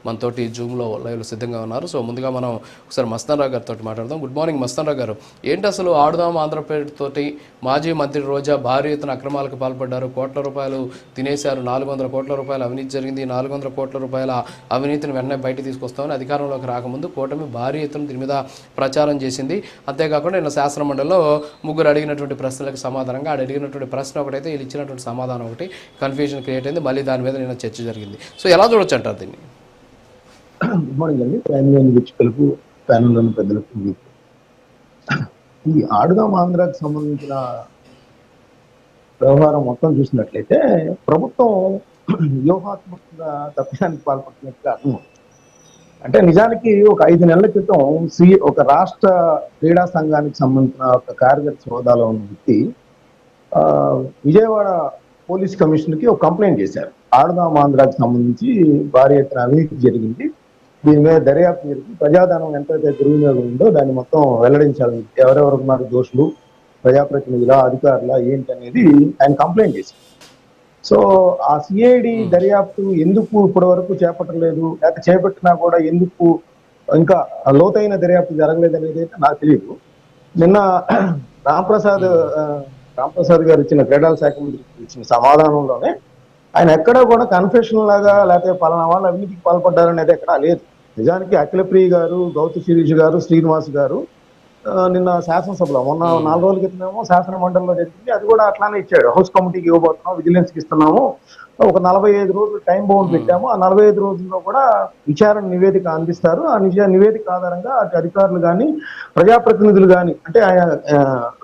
మనతోటి జూమ్లో లైవ్లో సిద్ధంగా ఉన్నారు. సో ముందుగా మనం ఒకసారి మస్తాన్ రావు గారితో మాట్లాడదాం. గుడ్ మార్నింగ్ మస్తాన్ రావు గారు. ఏంటి అసలు ఆడుదాం ఆంధ్రప్రదేశ్ తోటి మాజీ మంత్రి రోజా భారీ ఎత్తున అక్రమాలకు పాల్పడ్డారు, కోట్ల రూపాయలు తినేశారు, 400 కోట్ల రూపాయల అవినీతి జరిగింది, 400 కోట్ల రూపాయల అవినీతిని వెంటనే బయట తీసుకొస్తామని అధికారంలోకి రాకముందు కూటమి భారీ ఎత్తున దీని మీద ప్రచారం చేసింది. అంతేకాకుండా నిన్న శాసనమండలిలో ముగ్గురు అడిగినటువంటి ప్రశ్నలకు సమాధానంగా అడిగినటువంటి ప్రశ్న ఒకటైతే వీళ్ళు ఇచ్చినటువంటి సమాధానం ఒకటి కన్ఫ్యూజన్ క్రియేట్ అయింది. మళ్ళీ దాని మీద నిన్న చర్చ జరిగింది. సో ఎలా చూడొచ్చు అంటారు దీన్ని? గుడ్ మార్నింగ్ అండి. ప్యానెల్లోని వీక్షకులకు, ప్యానెల్లోని పెద్దలకు. ఈ ఆడుదాం ఆంధ్రాకి సంబంధించిన వ్యవహారం మొత్తం చూసినట్లయితే ప్రభుత్వం వ్యూహాత్మకంగా తప్పిదానికి పాల్పడుతున్నట్టుగా అర్థం. అంటే నిజానికి ఒక 5 నెలల క్రితం ఒక రాష్ట్ర క్రీడా సంఘానికి సంబంధించిన ఒక కార్యదర్శి హోదాలో ఉన్న వ్యక్తి విజయవాడ పోలీస్ కమిషన్కి ఒక కంప్లైంట్ చేశారు. ఆడుదాం ఆంధ్రాకి సంబంధించి భారీ ఎత్తున అవినీతి జరిగింది, దీని మీద దర్యాప్తు జరిగి ప్రజాధనం ఎంతైతే దుర్వినియోగం ఉందో దాన్ని మొత్తం వెల్లడించాలని, ఎవరెవరు ఉన్నారు దోషులు, ప్రజాప్రతినిధుల, అధికారుల ఏంటి అనేది ఆయన కంప్లైంట్ చేశారు. సో ఆ సిఐడి దర్యాప్తు ఎందుకు ఇప్పటి వరకు చేపట్టలేదు, లేకపోతే చేపట్టినా కూడా ఎందుకు ఇంకా లోతైన దర్యాప్తు జరగలేదు అనేది అయితే నాకు తెలియదు. నిన్న రాంప్రసాద్ గారు ఇచ్చిన క్రీడల శాఖ మంత్రి ఇచ్చిన సమాధానంలోనే ఆయన ఎక్కడా కూడా కన్ఫెషన్ లాగా లేకపోతే పలానా వాళ్ళు అవినీతికి పాల్పడ్డారనేది ఎక్కడా లేదు. నిజానికి అఖిలప్రియ గారు, గౌతు శిరీష్ గారు, శ్రీనివాస్ గారు నిన్న శాసనసభలో మొన్న 4 రోజుల క్రితమేమో శాసన మండలిలో జరిగింది, అది కూడా అట్లానే ఇచ్చాడు. హౌస్ కమిటీకి ఇవ్వబోతున్నాం, విజిలెన్స్కి ఇస్తున్నాము, ఒక 45 రోజులు టైం బౌండ్ పెట్టాము, ఆ 45 రోజుల్లో కూడా విచారణ నివేదిక అందిస్తారు. ఆ నివేదిక ఆధారంగా అటు అధికారులు కానీ ప్రజాప్రతినిధులు కానీ, అంటే ఆయన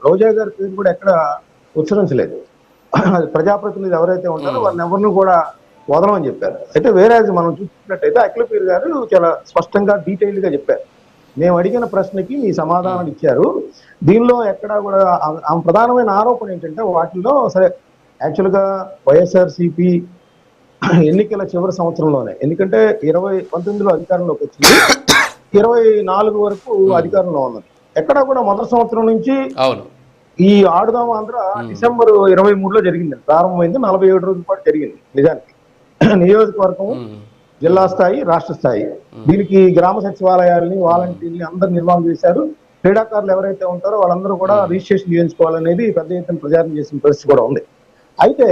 రోజా గారి పేరు కూడా ఎక్కడ ఉచ్చరించలేదు, ప్రజాప్రతినిధులు ఎవరైతే ఉంటారో వాళ్ళని ఎవరిని కూడా వదలమని చెప్పారు. అయితే వేరే మనం చూసినట్టయితే అఖిలప్రియ గారు చాలా స్పష్టంగా డీటెయిల్డ్ గా చెప్పారు. మేము అడిగిన ప్రశ్నకి మీ సమాధానం ఇచ్చారు. దీనిలో ఎక్కడా కూడా ప్రధానమైన ఆరోపణ ఏంటంటే వాటిల్లో సరే యాక్చువల్గా వైఎస్ఆర్సీపీ ఎన్నికల చివరి సంవత్సరంలోనే, ఎందుకంటే 2019లో అధికారంలోకి వచ్చింది, 24 వరకు అధికారంలో ఉన్నది. ఎక్కడా కూడా మొదటి సంవత్సరం నుంచి ఈ ఆడుదాం ఆంధ్ర డిసెంబర్ 23లో జరిగింది, ప్రారంభమైంది. 47 రోజుల పాటు జరిగింది. నిజానికి నియోజకవర్గం, జిల్లా స్థాయి, రాష్ట్ర స్థాయి, దీనికి గ్రామ సచివాలయాలని, వాలంటీర్ని అందరు నిర్మాణం చేశారు. క్రీడాకారులు ఎవరైతే ఉంటారో వాళ్ళందరూ కూడా రిజిస్ట్రేషన్ చేయించుకోవాలనేది పెద్ద ఎత్తున ప్రచారం చేసిన పరిస్థితి కూడా ఉంది. అయితే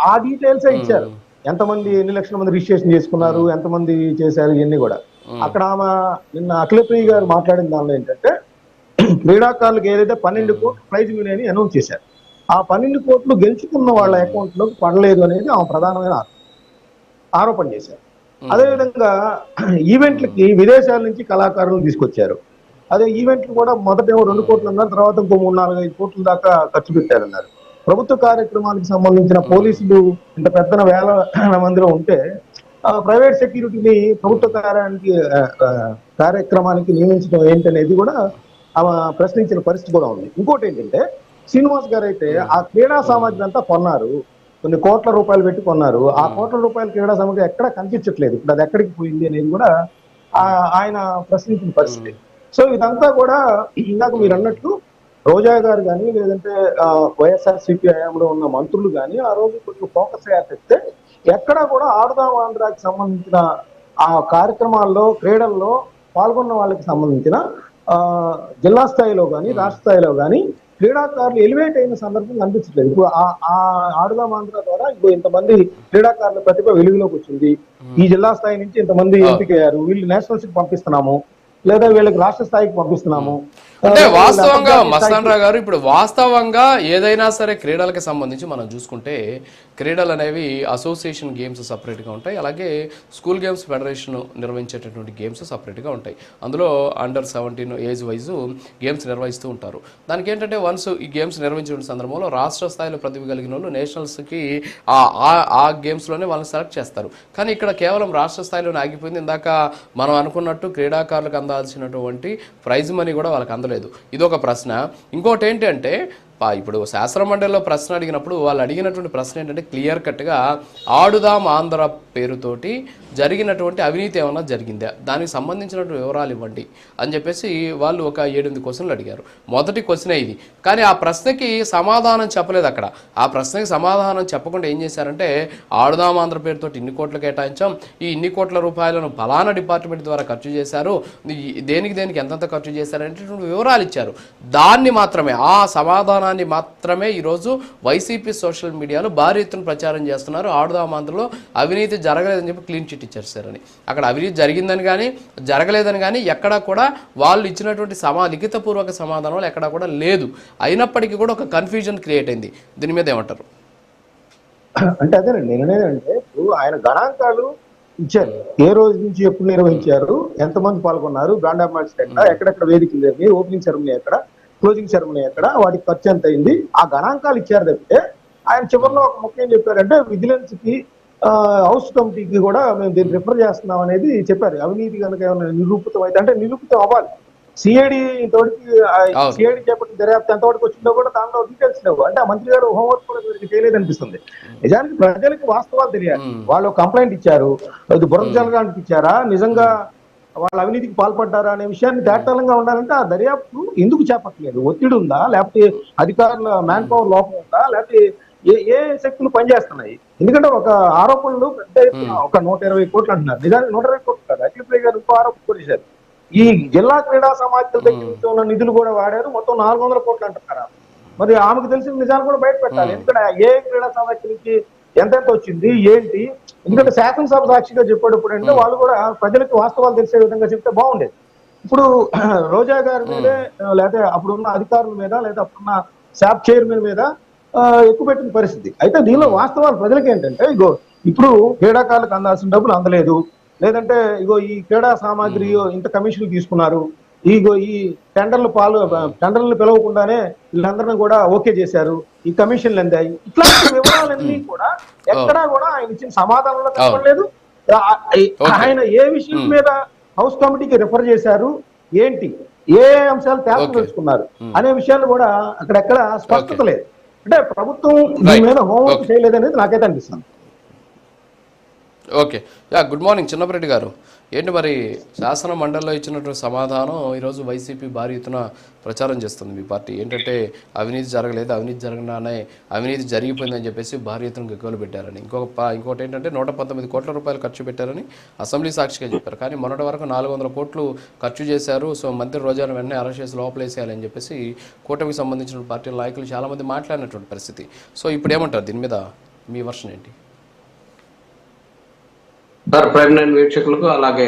ఆ డీటెయిల్సే ఇచ్చారు, ఎంతమంది ఎన్ని లక్షల మంది రిజిస్ట్రేషన్ చేసుకున్నారు, ఎంతమంది చేశారు, ఇవన్నీ కూడా. అక్కడ ఆమె నిన్న అఖిలప్రియ గారు మాట్లాడిన దానిలో ఏంటంటే క్రీడాకారులకు ఏదైతే 12 కోట్లు ప్రైజ్ మనీ అని అనౌన్స్ చేశారు, ఆ 12 కోట్లు గెలుచుకున్న వాళ్ళ అకౌంట్ లోకి పడలేదు అనేది ఆమె ప్రధానమైన ఆరోపణ చేశారు. అదేవిధంగా ఈవెంట్లకి విదేశాల నుంచి కళాకారులను తీసుకొచ్చారు. అదే ఈవెంట్లు కూడా మొదటేమో 2 కోట్లు అన్నారు, తర్వాత ఇంకో 3-4-5 కోట్ల దాకా ఖర్చు పెట్టారన్నారు. ప్రభుత్వ కార్యక్రమానికి సంబంధించిన పోలీసులు ఇంత పెద్ద వేల మందిలో ఉంటే ప్రైవేట్ సెక్యూరిటీని ప్రభుత్వ కార్యక్రమానికి నియమించడం ఏంటనేది కూడా ఆమె ప్రశ్నించిన పరిస్థితి కూడా ఉంది. ఇంకోటి ఏంటంటే శ్రీనివాస్ గారు అయితే ఆ క్రీడా సామాగ్రి అంతా కొన్నారు, కొన్ని కోట్ల రూపాయలు పెట్టి కొన్నారు. ఆ కోట్ల రూపాయల క్రీడా సామాగ్రి ఎక్కడ కనిపించట్లేదు, ఇప్పుడు అది ఎక్కడికి పోయింది అనేది కూడా ఆయన ప్రశ్నించిన పరిస్థితి. సో ఇదంతా కూడా ఇందాక మీరు అన్నట్టు రోజా గారు కానీ లేదంటే వైఎస్ఆర్సీపీ హయాంలో ఉన్న మంత్రులు కానీ ఆ రోజు కొంచెం ఫోకస్ అయ్యారంటే ఎక్కడా కూడా ఆడుదాం ఆంధ్రాకి సంబంధించిన ఆ కార్యక్రమాల్లో, క్రీడల్లో పాల్గొన్న వాళ్ళకి సంబంధించిన జిల్లా స్థాయిలో కానీ రాష్ట్ర స్థాయిలో కానీ క్రీడాకారులు ఎలివేట్ అయిన సందర్భం కనిపించట్లేదు. ఇప్పుడు ఆ ఆడుదాం ఆంధ్ర ద్వారా ఇప్పుడు ఇంతమంది క్రీడాకారుల ప్రతిభ వెలుగులోకి వచ్చింది, ఈ జిల్లా స్థాయి నుంచి ఇంతమంది ఎంపికయ్యారు, వీళ్ళు నేషనల్స్ కి పంపిస్తున్నాము లేదా వీళ్ళకి రాష్ట్ర స్థాయికి పంపిస్తున్నాము. అంటే వాస్తవంగా మస్తాన్ రావు గారు, ఇప్పుడు వాస్తవంగా ఏదైనా సరే క్రీడలకు సంబంధించి మనం చూసుకుంటే క్రీడలు అనేవి అసోసియేషన్ గేమ్స్ సపరేట్గా ఉంటాయి, అలాగే స్కూల్ గేమ్స్ ఫెడరేషన్ నిర్వహించేటటువంటి గేమ్స్ సపరేట్గా ఉంటాయి. అందులో అండర్ 17 ఏజ్ వైజు గేమ్స్ నిర్వహిస్తూ ఉంటారు. దానికి ఏంటంటే వన్స్ ఈ గేమ్స్ నిర్వహించిన సందర్భంలో రాష్ట్ర స్థాయిలో ప్రతిభ కలిగిన వాళ్ళు నేషనల్స్కి ఆ గేమ్స్లోనే వాళ్ళని సెలెక్ట్ చేస్తారు. కానీ ఇక్కడ కేవలం రాష్ట్ర స్థాయిలోనే ఆగిపోయింది. ఇందాక మనం అనుకున్నట్టు క్రీడాకారులకు అందాల్సినటువంటి ప్రైజ్ మనీ కూడా వాళ్ళకి అందలేదు. ఇదొక ప్రశ్న. ఇంకోటి ఏంటంటే ఇప్పుడు శాసన మండలిలో ప్రశ్న అడిగినప్పుడు వాళ్ళు అడిగినటువంటి ప్రశ్న ఏంటంటే క్లియర్ కట్గా ఆడుదాం ఆంధ్ర పేరుతోటి జరిగినటువంటి అవినీతి ఏమైనా జరిగిందా, దానికి సంబంధించినటువంటి వివరాలు ఇవ్వండి అని చెప్పేసి వాళ్ళు ఒక 7-8 క్వశ్చన్లు అడిగారు. మొదటి క్వశ్చనే ఇది. కానీ ఆ ప్రశ్నకి సమాధానం చెప్పలేదు. అక్కడ ఆ ప్రశ్నకి సమాధానం చెప్పకుండా ఏం చేశారంటే ఆడుదాం ఆంధ్ర పేరుతో ఇన్ని కోట్లు కేటాయించాం, ఈ ఇన్ని కోట్ల రూపాయలను ఫలానా డిపార్ట్మెంట్ ద్వారా ఖర్చు చేశారు, దేనికి ఎంతంత ఖర్చు చేశారనేటువంటి వివరాలు ఇచ్చారు. దాన్ని మాత్రమే, ఆ సమాధానాన్ని మాత్రమే ఈరోజు వైసీపీ సోషల్ మీడియాలో భారీ ఎత్తున ప్రచారం చేస్తున్నారు. ఆడుదాం ఆంధ్రలో అవినీతి జరగలేదని చెప్పి క్లీన్ చిట్ ఇచ్చేసారని. అక్కడ అవినీతి జరిగిందని కానీ జరగలేదని కానీ ఎక్కడా కూడా వాళ్ళు ఇచ్చినటువంటి లిఖితపూర్వక సమాధానాలు ఎక్కడా కూడా లేదు. అయినప్పటికీ కూడా ఒక కన్ఫ్యూజన్ క్రియేట్ అయింది. దీని మీద ఏమంటారు? అంటే అదేనండి, నేనేదంటే ఇప్పుడు ఆయన గణాంకాలు ఇచ్చారు. ఏ రోజు నుంచి ఎప్పుడు నిర్వహించారు, ఎంతమంది పాల్గొన్నారు, బ్రాండ్ అంబాసిడర్ ఎక్కడెక్కడ వేదికలు జరిగాయి, ఓపెనింగ్ సెరమనీ ఎక్కడ, క్లోజింగ్ సెరమనీ ఎక్కడ, వాటికి ఖర్చు ఎంత అయింది, ఆ గణాంకాలు ఇచ్చారు తప్పితే ఆయన చివరిలో ఒక ముఖ్యం ఏం చెప్పారంటే విజిలెన్స్ కి హౌస్ కమిటీకి కూడా మేము దీన్ని రిఫర్ చేస్తున్నాం అనేది చెప్పారు. అవినీతి కనుక ఏమైనా నిరూపితం అయితే, అంటే నిరూపితం అవ్వాలి. సిఐడి ఇంతవరకు సిఐడి చేపట్టిన దర్యాప్తు ఎంతవరకు వచ్చిందో కూడా దాంట్లో డీటెయిల్స్ లేవు. అంటే ఆ మంత్రి గారు హోంవర్క్ కూడా వీరికి చేయలేదు అనిపిస్తుంది. నిజానికి ప్రజలకు వాస్తవాలు తెలియాలి. వాళ్ళు కంప్లైంట్ ఇచ్చారు, అది బురద జలగానికి ఇచ్చారా, నిజంగా వాళ్ళు అవినీతికి పాల్పడ్డారా అనే విషయాన్ని తేటతెల్లంగా ఉండాలంటే ఆ దర్యాప్తు ఎందుకు చేపట్టలేదు? ఒత్తిడి ఉందా, లేకపోతే అధికారుల మ్యాన్ పవర్ లోపం ఉందా, లేకపోతే ఏ శక్తులు పనిచేస్తున్నాయి? ఎందుకంటే ఒక ఆరోపణలు పెద్ద ఎత్తున ఒక 120 కోట్లు అంటున్నారు. నిజానికి 120 కోట్లు కాదు, అఖిలప్రియ గారు ఇంకో ఆరోపణ చేశారు. ఈ జిల్లా క్రీడా సమాఖ్యల దగ్గర నుంచి ఉన్న నిధులు కూడా వాడారు, మొత్తం 400 కోట్లు అంటున్నారా? మరి ఆమెకు తెలిసిన నిజాలు కూడా బయట పెట్టాలి. ఎందుకంటే ఏ క్రీడా సమాఖ్య నుంచి ఎంతెంత వచ్చింది ఏంటి, ఎందుకంటే శాసనసభ సాక్షిగా చెప్పేటప్పుడు అంటే వాళ్ళు కూడా ప్రజలకు వాస్తవాలు తెలిసే విధంగా చెప్తే బాగుండేది. ఇప్పుడు రోజా గారి మీదే, లేకపోతే అప్పుడున్న అధికారుల మీద, లేదా అప్పుడున్న శాప్ చైర్మన్ మీద ఎక్కువ పెట్టిన పరిస్థితి. అయితే దీనిలో వాస్తవాలు ప్రజలకు ఏంటంటే, ఇగో ఇప్పుడు క్రీడాకారులకు అందాల్సిన డబ్బులు అందలేదు, లేదంటే ఇగో ఈ క్రీడా సామాగ్రి ఇంత కమిషన్లు తీసుకున్నారు, ఇగో ఈ టెండర్లు పిలవకుండానే వీళ్ళందరినీ కూడా ఓకే చేశారు, ఈ కమిషన్లు అందాయి, ఇట్లాంటి వివరాలన్నీ కూడా ఎక్కడా కూడా ఆయన ఇచ్చిన సమాధానంలో కనపడలేదు. ఆయన ఏ విషయం మీద హౌస్ కమిటీకి రిఫర్ చేశారు, ఏంటి, ఏ అంశాలు తెలుసుకున్నారు అనే విషయాలు కూడా అక్కడెక్కడ స్పష్టత లేదు. అంటే ప్రభుత్వం దీని మీద హోంవర్క్ చేయలేదనేది నాకైతే అనిపిస్తుంది. ఓకే, గుడ్ మార్నింగ్ చిన్నపరెడ్డి గారు. ఏంటి మరి శాసన మండలిలో ఇచ్చినటువంటి సమాధానం ఈరోజు వైసీపీ భారీ ఎత్తున ప్రచారం చేస్తుంది మీ పార్టీ. ఏంటంటే అవినీతి జరగలేదు, అవినీతి జరగగానే అవినీతి జరిగిపోయిందని చెప్పేసి భారీ ఎత్తున గగ్గోలు పెట్టారని. ఇంకోటి ఏంటంటే 119 కోట్ల రూపాయలు ఖర్చు పెట్టారని అసెంబ్లీ సాక్షిగా చెప్పారు. కానీ మొన్నటి వరకు 400 కోట్లు ఖర్చు చేశారు, సో మంత్రి రోజాను వెంటనే అరెస్ట్ చేసి లోపలేసేయాలని చెప్పేసి కూటమికి సంబంధించిన పార్టీ నాయకులు చాలామంది మాట్లాడినటువంటి పరిస్థితి. సో ఇప్పుడు ఏమంటారు, దీని మీద మీ వర్షన్ ఏంటి? సార్, ప్రైమ్9 వీక్షకులకు అలాగే